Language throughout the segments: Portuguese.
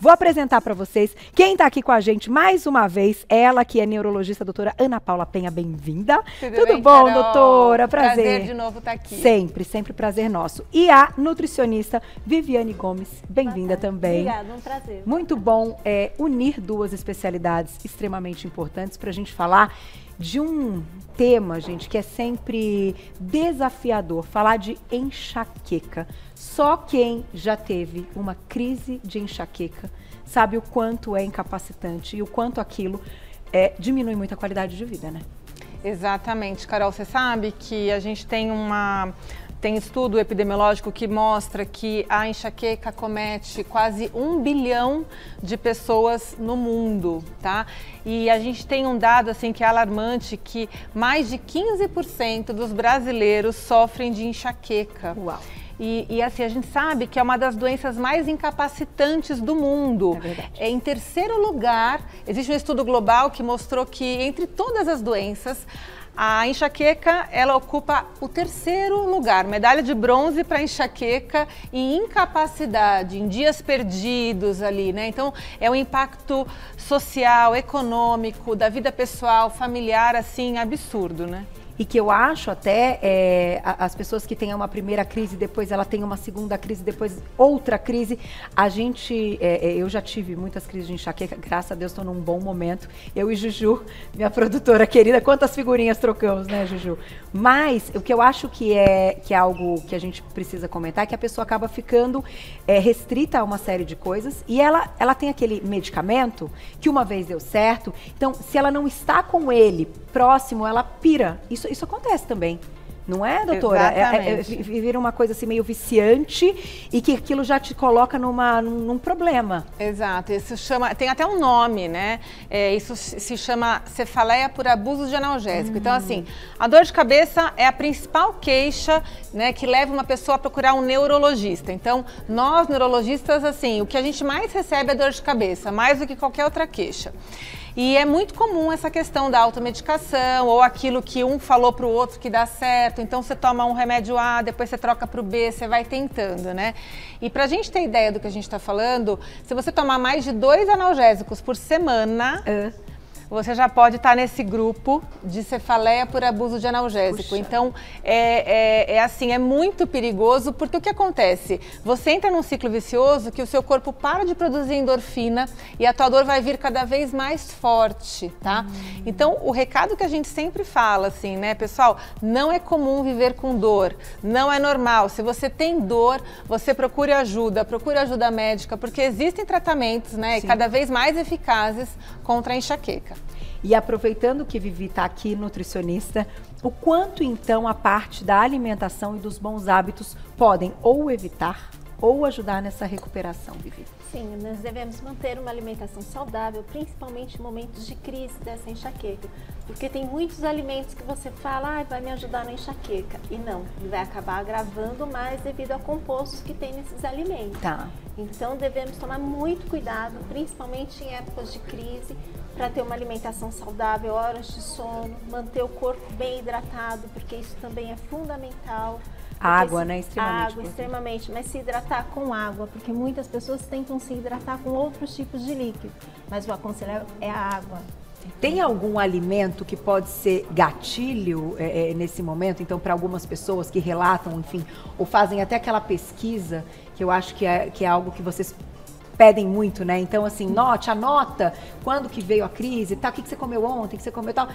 Vou apresentar para vocês quem está aqui com a gente mais uma vez, ela que é neurologista, a doutora Ana Paula Penha, bem-vinda. Tudo bem, bom, Carol? doutora? Prazer De novo estar aqui. Sempre, sempre prazer nosso. E a nutricionista Viviane Gomes, bem-vinda também. Obrigada, um prazer. Muito bom unir duas especialidades extremamente importantes para a gente falar de um tema, gente, que é sempre desafiador, falar de enxaqueca. Só quem já teve uma crise de enxaqueca sabe o quanto é incapacitante e o quanto aquilo diminui muito a qualidade de vida, né? Exatamente, Carol. Você sabe que a gente tem estudo epidemiológico que mostra que a enxaqueca comete quase 1 bilhão de pessoas no mundo, tá? E a gente tem um dado assim que é alarmante, que mais de 15% dos brasileiros sofrem de enxaqueca. Uau! E assim, a gente sabe que é uma das doenças mais incapacitantes do mundo. É verdade. Em terceiro lugar, existe um estudo global que mostrou que entre todas as doenças, a enxaqueca, ela ocupa o terceiro lugar, medalha de bronze para enxaqueca e incapacidade, em dias perdidos ali, né? Então, é um impacto social, econômico, da vida pessoal, familiar, assim, absurdo, né? E que eu acho até as pessoas que têm uma primeira crise, depois ela tem uma segunda crise, depois outra crise. Eu já tive muitas crises de enxaqueca, graças a Deus estou num bom momento. Eu e Juju, minha produtora querida, quantas figurinhas trocamos, né, Juju? Mas o que eu acho que é algo que a gente precisa comentar é que a pessoa acaba ficando restrita a uma série de coisas e ela tem aquele medicamento que uma vez deu certo, então se ela não está com ele próximo, ela pira. Isso acontece também, não é, doutora? Exatamente. Vira uma coisa assim meio viciante e que aquilo já te coloca num problema. Exato, isso tem até um nome, né? Isso se chama cefaleia por abuso de analgésico. Então, assim, a dor de cabeça é a principal queixa, né, que leva uma pessoa a procurar um neurologista. Então, nós neurologistas, assim, o que a gente mais recebe é dor de cabeça, mais do que qualquer outra queixa. E é muito comum essa questão da automedicação ou aquilo que um falou para o outro que dá certo. Então você toma um remédio A, depois você troca para o B, você vai tentando, né? E para a gente ter ideia do que a gente está falando, se você tomar mais de 2 analgésicos por semana, você já pode estar nesse grupo de cefaleia por abuso de analgésico. Puxa. Então, assim, é muito perigoso, porque o que acontece? Você entra num ciclo vicioso que o seu corpo para de produzir endorfina e a tua dor vai vir cada vez mais forte, tá? Então, o recado que a gente sempre fala, assim, né, pessoal, não é comum viver com dor, não é normal. Se você tem dor, você procure ajuda médica, porque existem tratamentos, né, cada vez mais eficazes contra a enxaqueca. E aproveitando que Vivi está aqui, nutricionista, o quanto então a parte da alimentação e dos bons hábitos podem ou evitar ou ajudar nessa recuperação, Vivi? Sim, nós devemos manter uma alimentação saudável, principalmente em momentos de crise dessa enxaqueca. Porque tem muitos alimentos que você fala, vai me ajudar na enxaqueca. E não, ele vai acabar agravando mais devido a compostos que tem nesses alimentos. Tá. Então devemos tomar muito cuidado, principalmente em épocas de crise, para ter uma alimentação saudável, horas de sono, manter o corpo bem hidratado, porque isso também é fundamental. Água, né? Extremamente. Água, extremamente. Mas se hidratar com água, porque muitas pessoas tentam se hidratar com outros tipos de líquido. Mas o aconselhável é a água. Tem algum alimento que pode ser gatilho nesse momento? Então, para algumas pessoas que relatam, enfim, ou fazem até aquela pesquisa, que eu acho que é algo que vocês pedem muito, né? Então, assim, anota quando que veio a crise, tá? O que você comeu ontem, o que você comeu tal.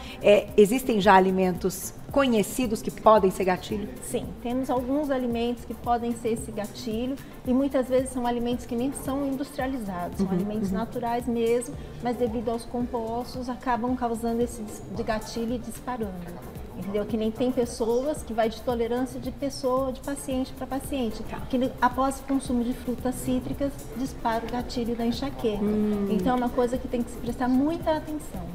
Existem já alimentos conhecidos que podem ser gatilho? Sim, temos alguns alimentos que podem ser esse gatilho e muitas vezes são alimentos que nem são industrializados, são alimentos naturais mesmo, mas devido aos compostos acabam causando esse de gatilho e disparando. Entendeu? Que nem tem pessoas que vai de tolerância de paciente para paciente. Que após o consumo de frutas cítricas, dispara o gatilho da enxaqueca. Então é uma coisa que tem que se prestar muita atenção.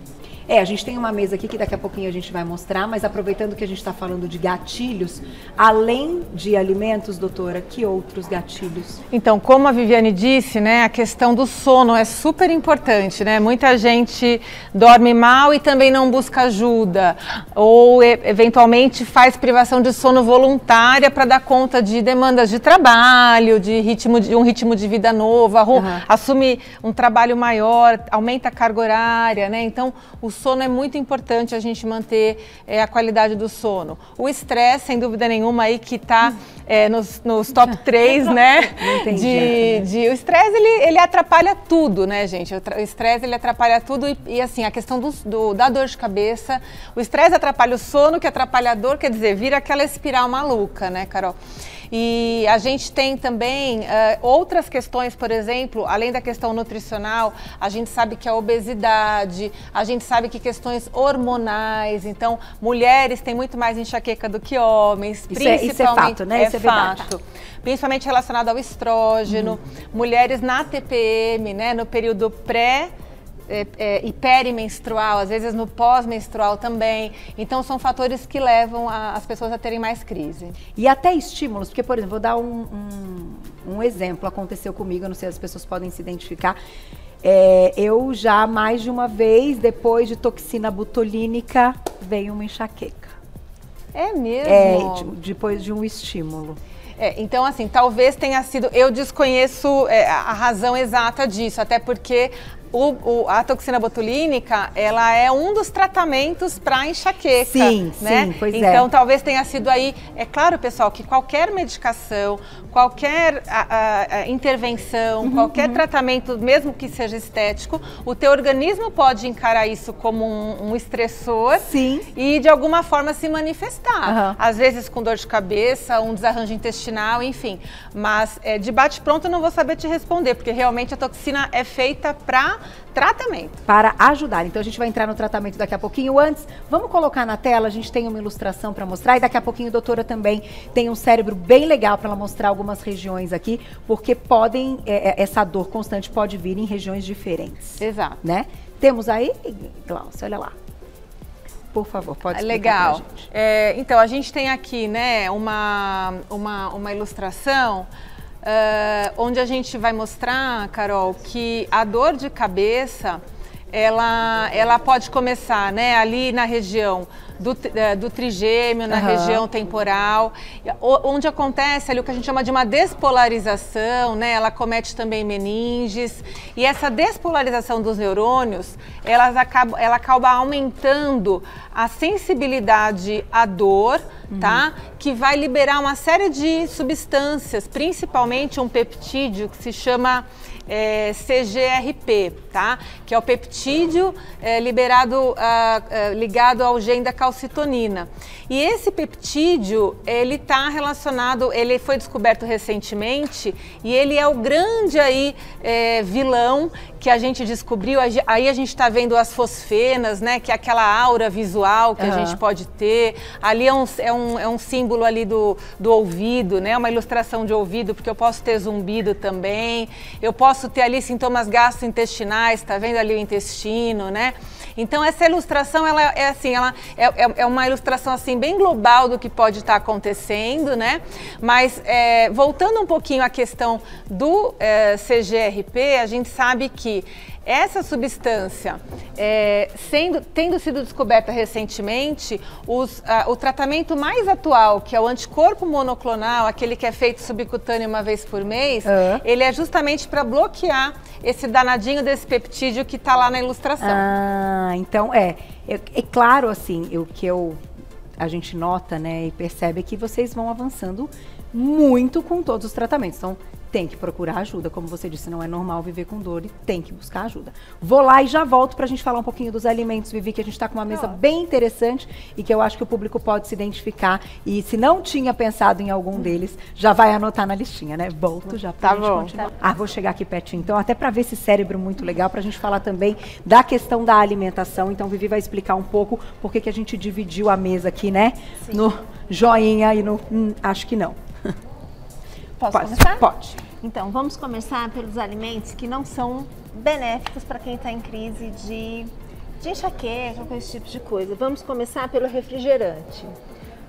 A gente tem uma mesa aqui que daqui a pouquinho a gente vai mostrar, mas aproveitando que a gente está falando de gatilhos, além de alimentos, doutora, que outros gatilhos? Então, como a Viviane disse, né, a questão do sono é super importante, né? Muita gente dorme mal e também não busca ajuda, ou eventualmente faz privação de sono voluntária para dar conta de demandas de trabalho, de um ritmo de vida novo, assume um trabalho maior, aumenta a carga horária, né? Então, o sono é muito importante a gente manter a qualidade do sono. O estresse, sem dúvida nenhuma, aí que está nos top 3, né? O estresse, ele atrapalha tudo, né, gente? O estresse, ele atrapalha tudo e assim, a questão da dor de cabeça, o estresse atrapalha o sono, que atrapalha a dor, quer dizer, vira aquela espiral maluca, né, Carol? E a gente tem também outras questões, por exemplo, além da questão nutricional, a gente sabe que a obesidade, a gente sabe que questões hormonais, então mulheres têm muito mais enxaqueca do que homens, isso é fato, né? Isso é verdade. Principalmente relacionado ao estrógeno, mulheres na TPM, né, no período e perimenstrual, às vezes no pós-menstrual também. Então, são fatores que levam as pessoas a terem mais crise. E até estímulos, porque, por exemplo, vou dar um exemplo, aconteceu comigo, eu não sei se as pessoas podem se identificar. Eu já mais de uma vez, depois de toxina botulínica, veio uma enxaqueca. É mesmo? Depois de um estímulo. Então, assim, talvez tenha sido... Eu desconheço a razão exata disso, até porque a toxina botulínica, ela é um dos tratamentos para enxaqueca. Sim, né? Sim, pois então, talvez tenha sido aí... É claro, pessoal, que qualquer medicação, qualquer intervenção, qualquer tratamento, mesmo que seja estético, o teu organismo pode encarar isso como um estressor. Sim. E, de alguma forma, se manifestar. Às vezes com dor de cabeça, um desarranjo intestinal, enfim. Mas, de bate-pronto, eu não vou saber te responder, porque realmente a toxina é feita para tratamento. Para ajudar. Então a gente vai entrar no tratamento daqui a pouquinho. Antes, vamos colocar na tela, a gente tem uma ilustração para mostrar e daqui a pouquinho a doutora também tem um cérebro bem legal para ela mostrar algumas regiões aqui, porque essa dor constante pode vir em regiões diferentes. Exato. Né? Temos aí, Glaucia, olha lá. Por favor, pode explicar legal. pra gente. Então, a gente tem aqui, né, uma ilustração onde a gente vai mostrar, Carol, que a dor de cabeça, ela pode começar, né, ali na região do trigêmeo, na região temporal, onde acontece ali o que a gente chama de uma despolarização, né? Ela comete também meninges, e essa despolarização dos neurônios, ela acaba aumentando a sensibilidade à dor, tá? Que vai liberar uma série de substâncias, principalmente um peptídeo que se chama CGRP, tá? Que é o peptídeo ligado ao gene da calcitonina. E esse peptídeo, ele está relacionado, ele foi descoberto recentemente e ele é o grande vilão que a gente descobriu. Aí a gente está vendo as fosfenas, né? Que é aquela aura visual que a gente pode ter. Ali é um símbolo ali do ouvido, né? Uma ilustração de ouvido, porque eu posso ter zumbido também. Eu posso ter ali sintomas gastrointestinais, tá vendo ali o intestino, né? Então essa ilustração, ela é uma ilustração assim bem global do que pode estar acontecendo, né? Mas voltando um pouquinho à questão do CGRP, a gente sabe que essa substância, tendo sido descoberta recentemente, o tratamento mais atual, que é o anticorpo monoclonal, aquele que é feito subcutâneo uma vez por mês, ele é justamente para bloquear esse danadinho desse peptídeo que está lá na ilustração. Então é claro, assim, a gente nota, né, e percebe que vocês vão avançando muito com todos os tratamentos. Então, tem que procurar ajuda, como você disse, não é normal viver com dor e tem que buscar ajuda. Vou lá e já volto pra gente falar um pouquinho dos alimentos, Vivi, que a gente tá com uma mesa bem interessante e que eu acho que o público pode se identificar. E se não tinha pensado em algum deles, já vai anotar na listinha, né? Volto já pra gente continuar. Vou chegar aqui pertinho, então, até pra ver esse cérebro muito legal, pra gente falar também da questão da alimentação. Então, Vivi vai explicar um pouco por que a gente dividiu a mesa aqui, né? Sim. No joinha e no acho que não. Posso começar? Pode. Então, vamos começar pelos alimentos que não são benéficos para quem está em crise de de enxaqueca, com esse tipo de coisa. Vamos começar pelo refrigerante.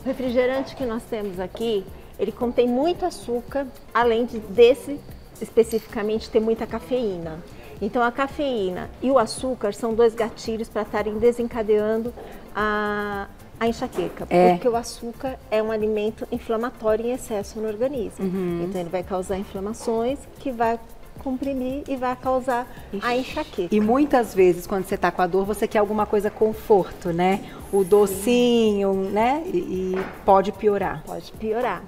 O refrigerante que nós temos aqui, ele contém muito açúcar, além desse especificamente ter muita cafeína. Então a cafeína e o açúcar são dois gatilhos para estarem desencadeando a enxaqueca, porque o açúcar é um alimento inflamatório em excesso no organismo. Então ele vai causar inflamações que vai comprimir e vai causar a enxaqueca. E muitas vezes quando você está com a dor, você quer alguma coisa conforto, né? O docinho, né? E pode piorar. Pode piorar.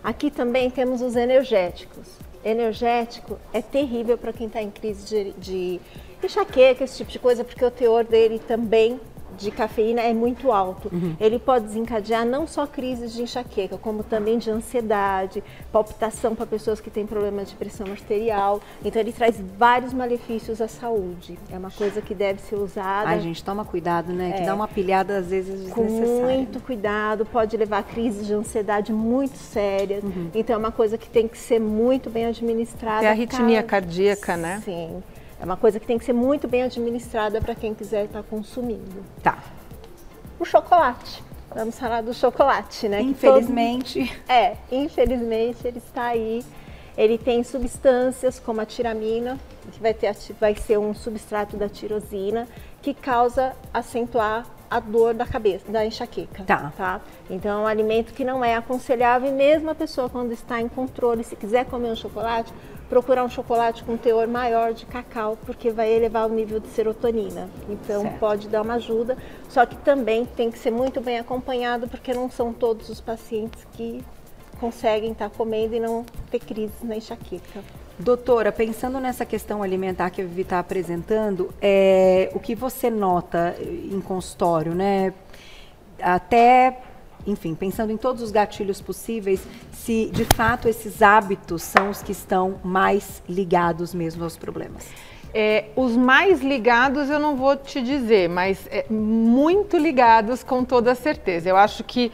Aqui também temos os energéticos. Energético é terrível para quem está em crise de enxaqueca, esse tipo de coisa, porque o teor dele também de cafeína é muito alto. Ele pode desencadear não só crises de enxaqueca, como também de ansiedade, palpitação para pessoas que têm problemas de pressão arterial. Então ele traz vários malefícios à saúde. É uma coisa que deve ser usada. Ai, gente, toma cuidado, né? Que dá uma pilhada às vezes desnecessária. Com muito cuidado, pode levar a crises de ansiedade muito sérias. Então é uma coisa que tem que ser muito bem administrada. É a arritmia cardíaca, né? Sim. É uma coisa que tem que ser muito bem administrada para quem quiser estar consumindo. Tá. O chocolate. Vamos falar do chocolate, né? Infelizmente. Infelizmente ele está aí. Ele tem substâncias como a tiramina, que vai ser um substrato da tirosina, que causa acentuar a dor da cabeça, da enxaqueca. Tá? Então é um alimento que não é aconselhável, e mesmo a pessoa quando está em controle, se quiser comer um chocolate, procurar um chocolate com teor maior de cacau, porque vai elevar o nível de serotonina. Então pode dar uma ajuda, só que também tem que ser muito bem acompanhado, porque não são todos os pacientes que conseguem estar comendo e não ter crise na enxaqueca. Doutora, pensando nessa questão alimentar que a Vivi está apresentando, o que você nota em consultório, né? Até, enfim, pensando em todos os gatilhos possíveis, se de fato esses hábitos são os que estão mais ligados mesmo aos problemas. Os mais ligados eu não vou te dizer, mas muito ligados com toda certeza. Eu acho que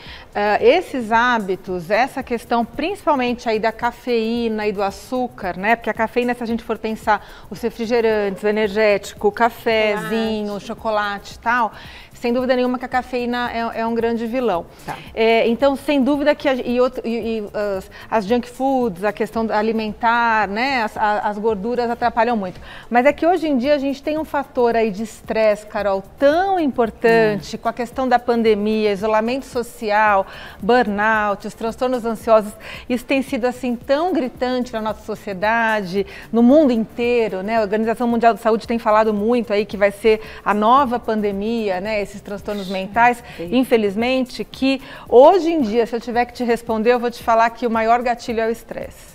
esses hábitos, essa questão principalmente aí da cafeína e do açúcar, né? Porque a cafeína, se a gente for pensar os refrigerantes, o energético, o cafezinho, o chocolate e tal, sem dúvida nenhuma que a cafeína é um grande vilão. Tá. Então, sem dúvida que as junk foods, a questão alimentar, né, as gorduras atrapalham muito. Mas é que hoje em dia a gente tem um fator aí de estresse, Carol, tão importante, com a questão da pandemia, isolamento social, burnout, os transtornos ansiosos. Isso tem sido assim tão gritante na nossa sociedade, no mundo inteiro, né? A Organização Mundial de Saúde tem falado muito aí que vai ser a nova pandemia, né? Esses transtornos mentais, infelizmente, que hoje em dia, se eu tiver que te responder, eu vou te falar que o maior gatilho é o estresse.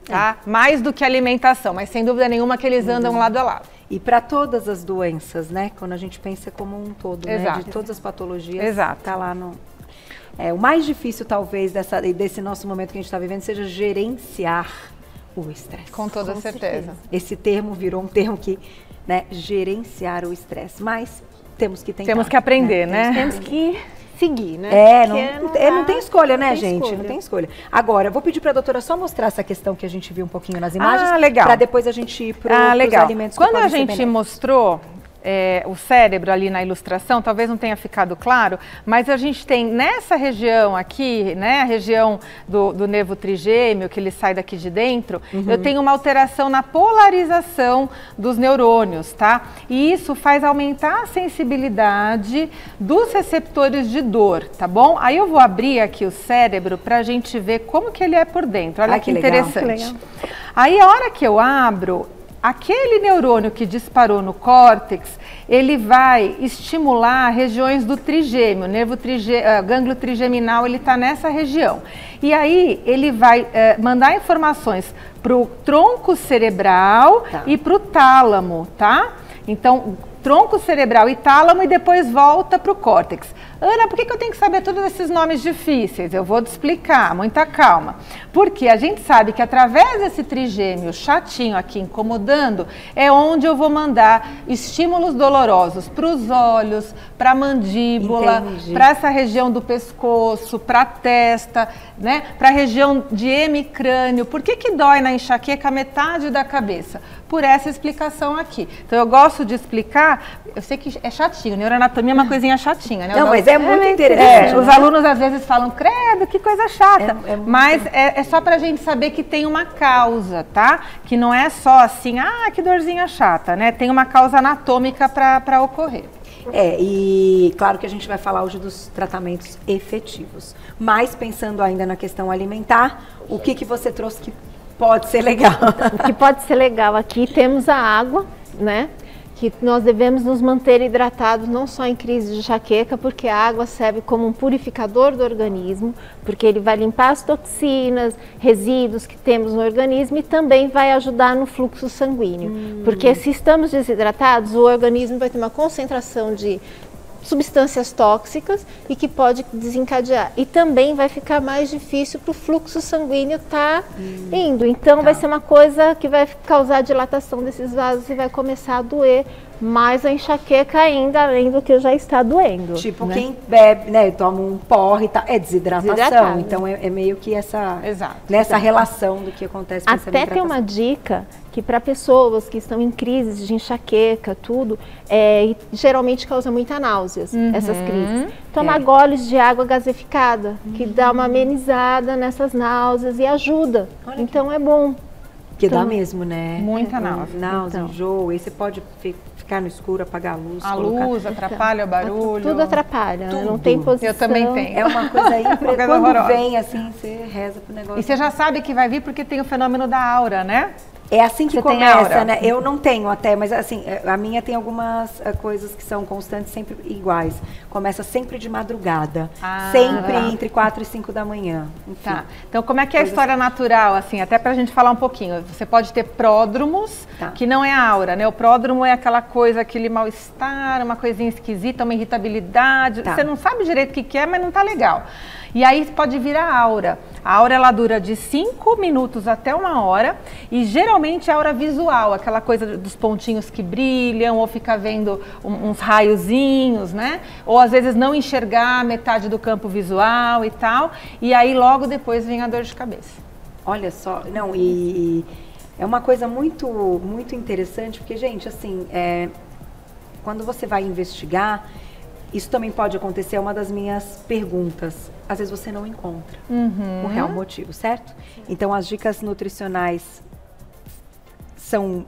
Tá? Mais do que a alimentação, mas sem dúvida nenhuma que eles andam lado a lado. E para todas as doenças, né? Quando a gente pensa como um todo, né? De todas as patologias, tá lá no... o mais difícil, talvez, desse nosso momento que a gente está vivendo, seja gerenciar o estresse. Com toda certeza. Esse termo virou um termo que, né? Gerenciar o estresse, mas temos que tentar. Temos que aprender, né? Temos que seguir, né? Não tem escolha, né, gente? Não tem escolha. Agora, eu vou pedir para a doutora só mostrar essa questão que a gente viu um pouquinho nas imagens. Legal. Para depois a gente ir para os alimentos que Quando podem a ser gente mostrou o cérebro ali na ilustração, talvez não tenha ficado claro, mas a gente tem nessa região aqui, né, a região do nervo trigêmeo, que ele sai daqui de dentro, eu tenho uma alteração na polarização dos neurônios, tá? E isso faz aumentar a sensibilidade dos receptores de dor, tá bom? Aí eu vou abrir aqui o cérebro para a gente ver como que ele é por dentro. Olha que interessante. Aí a hora que eu abro, aquele neurônio que disparou no córtex, ele vai estimular regiões do trigêmeo, gânglio trigeminal, ele está nessa região. E aí ele vai mandar informações para o tronco cerebral e para o tálamo, tá? Então, tronco cerebral e tálamo, e depois volta para o córtex. Ana, por que eu tenho que saber todos esses nomes difíceis? Eu vou te explicar, muita calma. Porque a gente sabe que através desse trigêmeo chatinho aqui incomodando, é onde eu vou mandar estímulos dolorosos para os olhos, para a mandíbula, para essa região do pescoço, para a testa, né? Para a região de hemicrânio. Por que dói na enxaqueca a metade da cabeça? Por essa explicação aqui. Então eu gosto de explicar explicar, eu sei que é chatinho, neuroanatomia é uma coisinha chatinha, né? Não, mas é muito interessante. Os alunos às vezes falam, credo, que coisa chata. Mas é só pra gente saber que tem uma causa, tá? Que não é só assim, que dorzinha chata, né? Tem uma causa anatômica pra ocorrer. E claro que a gente vai falar hoje dos tratamentos efetivos. Mas pensando ainda na questão alimentar, o que você trouxe que pode ser legal? O que pode ser legal aqui, temos a água, né? Que nós devemos nos manter hidratados não só em crise de enxaqueca, porque a água serve como um purificador do organismo, porque ele vai limpar as toxinas, resíduos que temos no organismo e também vai ajudar no fluxo sanguíneo. Porque se estamos desidratados, o organismo vai ter uma concentração de substâncias tóxicas e que pode desencadear. E também vai ficar mais difícil para o fluxo sanguíneo estar indo. Então vai ser uma coisa que vai causar dilatação desses vasos e vai começar a doer mais a enxaqueca ainda, além do que já está doendo. Tipo, né? Quem bebe, né, toma um porre, tá, é desidratação. Desidratado. Então é meio que essa, Exato. Relação do que acontece com essa Até tem uma dica que para pessoas que estão em crises de enxaqueca, tudo, geralmente causa muita náuseas, essas crises. Toma goles de água gaseificada, que dá uma amenizada nessas náuseas e ajuda. Então é bom. Que dá mesmo, né? Muita náusea. Náusea, enjoo, aí você pode ficar no escuro, apagar a luz. A luz atrapalha o barulho. Tudo atrapalha, tudo. Não tem posição. Eu também tenho. É uma coisa impressionante. Quando horrorosa. Vem assim, você reza pro negócio. E você já sabe que vai vir porque tem o fenômeno da aura, né? É assim que Você tem começa, aura? né? Eu não tenho até, mas assim, a minha tem algumas coisas que são constantes, sempre iguais. Começa sempre de madrugada, sempre entre 4 e 5 da manhã. Enfim. Tá. Então, como é que é a história natural, assim, até pra gente falar um pouquinho? Você pode ter pródromos, que não é aura, né? O pródromo é aquela coisa, aquele mal-estar, uma coisinha esquisita, uma irritabilidade. Você não sabe direito o que é, mas não tá legal. E aí pode vir a aura. A aura, ela dura de 5 minutos até 1 hora e geralmente é a aura visual, aquela coisa dos pontinhos que brilham ou fica vendo uns raiozinhos, né? Ou às vezes não enxergar metade do campo visual e tal. E aí logo depois vem a dor de cabeça. Olha só, não, e é uma coisa muito, muito interessante, porque, gente, assim, quando você vai investigar, isso também pode acontecer, é uma das minhas perguntas. Às vezes você não encontra o real motivo, certo? Então, as dicas nutricionais são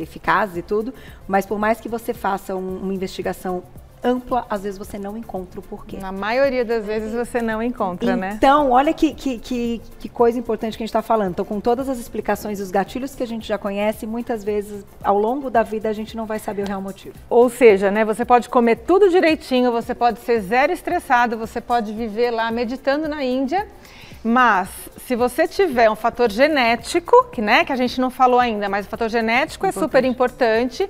eficazes e tudo, mas por mais que você faça uma investigação ampla, às vezes você não encontra o porquê. Na maioria das vezes você não encontra, né? Então, olha que coisa importante que a gente está falando. Então, com todas as explicações e os gatilhos que a gente já conhece, muitas vezes, ao longo da vida, a gente não vai saber o real motivo. Ou seja, né, você pode comer tudo direitinho, você pode ser zero estressado, você pode viver lá meditando na Índia, mas se você tiver um fator genético, que a gente não falou ainda, mas o fator genético é super importante,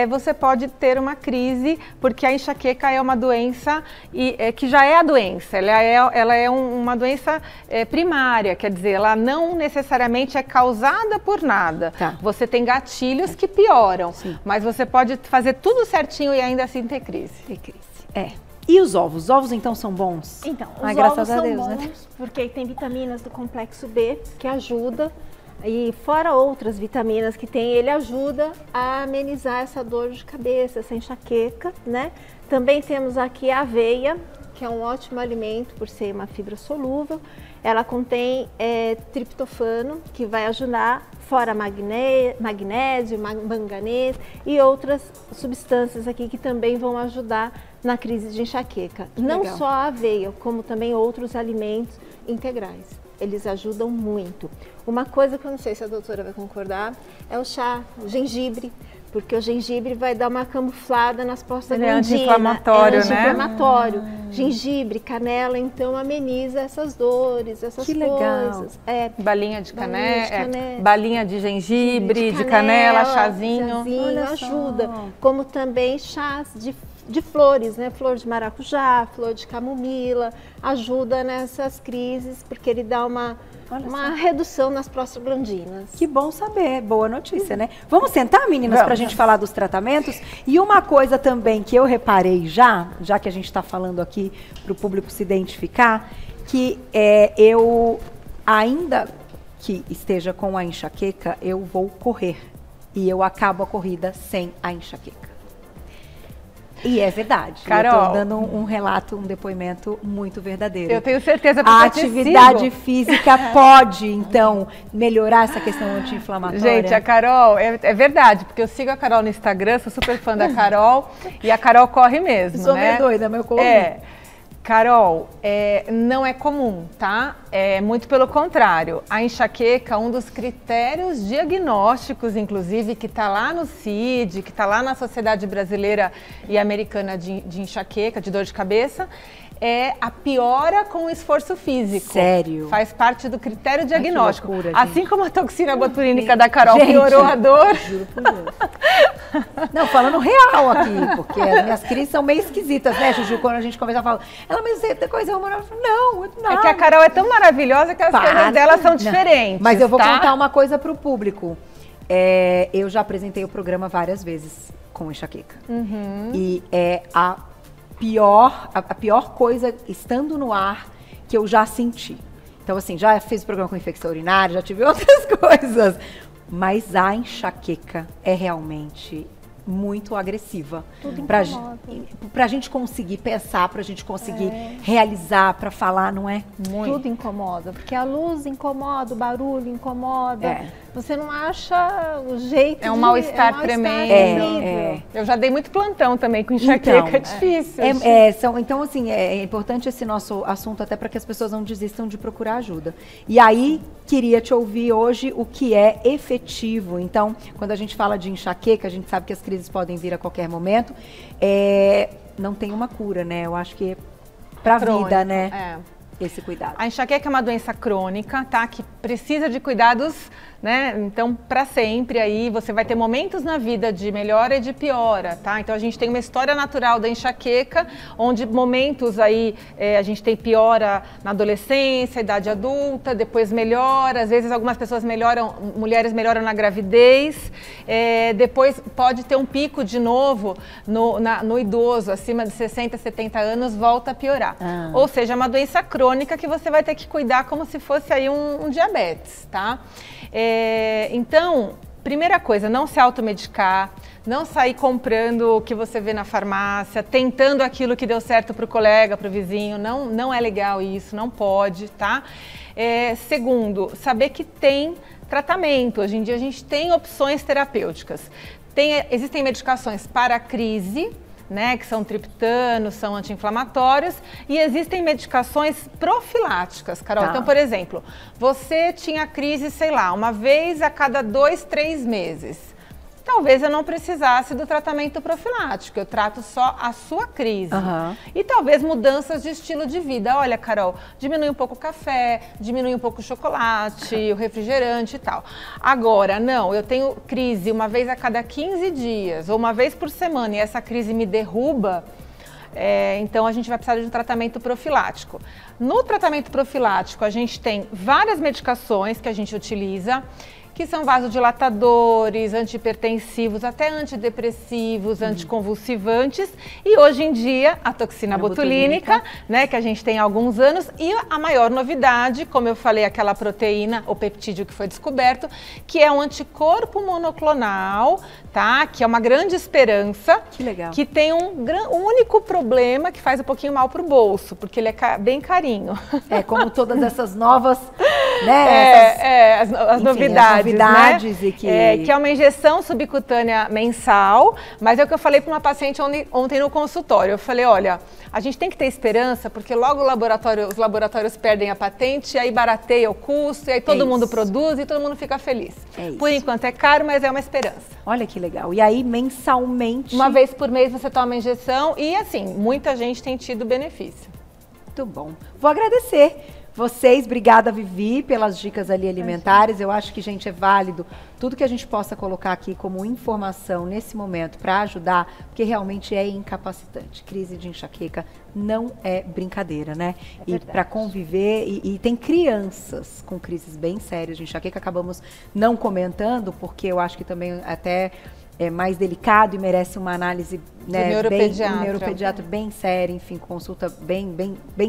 você pode ter uma crise, porque a enxaqueca é uma doença que já é a doença, ela é uma doença primária, quer dizer, ela não necessariamente é causada por nada. Você tem gatilhos que pioram, mas você pode fazer tudo certinho e ainda assim ter crise. E os ovos? Os ovos, então, são bons? Então, os graças ovos a são Deus, bons, né? porque tem vitaminas do complexo B, que ajuda, e fora outras vitaminas que tem, ele ajuda a amenizar essa dor de cabeça, essa enxaqueca, né? Também temos aqui a aveia, que é um ótimo alimento por ser uma fibra solúvel. Ela contém triptofano, que vai ajudar, fora magnésio, manganês e outras substâncias aqui que também vão ajudar na crise de enxaqueca. Não só a aveia, como também outros alimentos integrais. Eles ajudam muito. Uma coisa que eu não sei se a doutora vai concordar é o chá, o gengibre. Porque o gengibre vai dar uma camuflada nas prostaglandinas. Ele é anti-inflamatório, né? Anti-inflamatório. Gengibre, canela, então ameniza essas dores, essas coisas. Balinha de canela, balinha de gengibre, de canela, chazinho. Ajuda. Como também chás de flores, né? Flor de maracujá, flor de camomila, ajuda nessas crises, porque ele dá uma redução nas prostaglandinas. Que bom saber, boa notícia, né? Vamos sentar, meninas, para a gente falar dos tratamentos? E uma coisa também que eu reparei já que a gente está falando aqui para o público se identificar, que eu, ainda que esteja com a enxaqueca, eu vou correr. e eu acabo a corrida sem a enxaqueca. E é verdade. Carol, eu tô dando um relato, um depoimento muito verdadeiro. Eu tenho certeza porque a atividade física pode, então, melhorar essa questão anti-inflamatória? Gente, a Carol, é verdade, porque eu sigo a Carol no Instagram, sou super fã da Carol, e a Carol corre mesmo, sou meio doida, mas eu corro. Carol, não é comum, tá? É muito pelo contrário. A enxaqueca, um dos critérios diagnósticos, inclusive, que está lá no CID, que está lá na Sociedade Brasileira e Americana de Enxaqueca, de dor de cabeça, é a piora com o esforço físico. Sério? Faz parte do critério diagnóstico. Loucura, assim como a toxina botulínica da Carol piorou a dor. Juro por Deus. Não, falando real aqui, porque as minhas crises são meio esquisitas, né, Juju? Quando a gente conversa, fala, ela, mas você tem coisa hormonal? Não. É que a Carol é tão maravilhosa que as coisas dela são diferentes. Mas eu vou contar uma coisa pro público. Eu já apresentei o programa várias vezes com enxaqueca. E é a pior coisa estando no ar que eu já senti. Então, assim, já fiz programa com infecção urinária, já tive outras coisas. Mas a enxaqueca é realmente muito agressiva. Tudo pra gente conseguir pensar, pra gente conseguir realizar, pra falar, não é? Muito. Tudo incomoda, porque a luz incomoda, o barulho incomoda. Você não acha o jeito É um mal-estar tremendo. Eu já dei muito plantão também com enxaqueca, é difícil. Então, assim, é importante esse nosso assunto até para que as pessoas não desistam de procurar ajuda. E aí, queria te ouvir hoje o que é efetivo. Então, quando a gente fala de enxaqueca, a gente sabe que as crises podem vir a qualquer momento. Não tem uma cura, né? Eu acho que pra vida, né? Esse cuidado. A enxaqueca é uma doença crônica, tá? Que precisa de cuidados, né? Então, para sempre aí, você vai ter momentos na vida de melhora e de piora, tá? Então, a gente tem uma história natural da enxaqueca, onde momentos aí a gente tem piora na adolescência, idade adulta, depois melhora, às vezes algumas pessoas melhoram, mulheres melhoram na gravidez, depois pode ter um pico de novo no idoso, acima de 60, 70 anos, volta a piorar. Ou seja, é uma doença crônica que você vai ter que cuidar como se fosse aí um diabetes, tá? Então, primeira coisa, não se automedicar, não sair comprando o que você vê na farmácia, tentando aquilo que deu certo para o colega, para o vizinho, não é legal isso, não pode, tá? Segundo, saber que tem tratamento, hoje em dia a gente tem opções terapêuticas. Existem medicações para a crise, né, que são triptanos, são anti-inflamatórios, e existem medicações profiláticas, Carol. Então, por exemplo, você tinha crise, sei lá, uma vez a cada 2, 3 meses. Talvez eu não precisasse do tratamento profilático, eu trato só a sua crise. E talvez mudanças de estilo de vida. Olha, Carol, diminui um pouco o café, diminui um pouco o chocolate, o refrigerante e tal. Agora, não, eu tenho crise uma vez a cada 15 dias ou uma vez por semana e essa crise me derruba, então a gente vai precisar de um tratamento profilático. No tratamento profilático, a gente tem várias medicações que a gente utiliza, que são vasodilatadores, antihipertensivos, até antidepressivos, anticonvulsivantes, e hoje em dia a toxina botulínica, né, que a gente tem há alguns anos, e a maior novidade, como eu falei, aquela proteína, o peptídeo que foi descoberto, que é um anticorpo monoclonal, tá, que é uma grande esperança, que legal, que tem um único problema que faz um pouquinho mal pro bolso, porque ele é bem carinho. Como todas essas novas, né, as novidades. Né? E que é uma injeção subcutânea mensal, mas é o que eu falei para uma paciente ontem no consultório. Eu falei, olha, a gente tem que ter esperança, porque logo os laboratórios perdem a patente, e aí barateia o custo, e aí todo mundo produz e todo mundo fica feliz. Por enquanto é caro, mas é uma esperança. Olha que legal. E aí, mensalmente... Uma vez por mês você toma a injeção e, assim, muita gente tem tido benefício. Muito bom. Vou agradecer vocês, obrigada, Vivi, pelas dicas ali alimentares. Eu acho que, gente, é válido tudo que a gente possa colocar aqui como informação nesse momento para ajudar, porque realmente é incapacitante. Crise de enxaqueca não é brincadeira, né? E para conviver, e tem crianças com crises bem sérias de enxaqueca, acabamos não comentando, porque eu acho que também até mais delicado e merece uma análise, né, neuropediatra. Um neuropediatra bem sério, enfim, consulta bem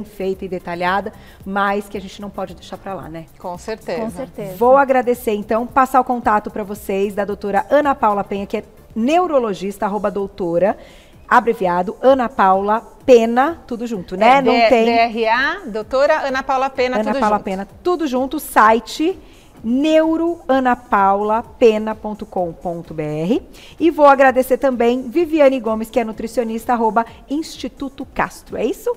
feita e detalhada, mas que a gente não pode deixar para lá, né? Com certeza. Com certeza. Vou agradecer, então, passar o contato para vocês da doutora Ana Paula Penha, que é neurologista, @ abreviado, Ana Paula Pena, tudo junto, né? Não tem... DRA, doutora Ana Paula Pena, Ana tudo Paula junto. Pena, tudo junto, site neuroanapaulapena.com.br. E vou agradecer também Viviane Gomes, que é nutricionista, @Instituto Castro. É isso?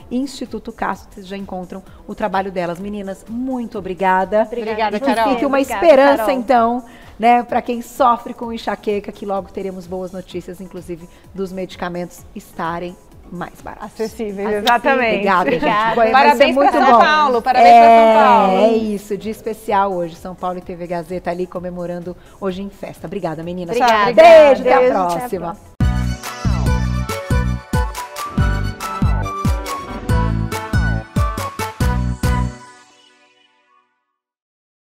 @Instituto Castro. Vocês já encontram o trabalho delas. Meninas, muito obrigada. Obrigada, Que Carol. fique uma Obrigada, esperança, Carol. então, né, para quem sofre com enxaqueca, que logo teremos boas notícias, inclusive dos medicamentos estarem mais baratos. Acessíveis, exatamente. Obrigada, gente. Vai Parabéns ser muito para São bom. Paulo, parabéns para São Paulo. É isso, de especial hoje. São Paulo e TV Gazeta ali comemorando hoje em festa. Obrigada, meninas. Obrigada. Beijo, até a Beijo, próxima.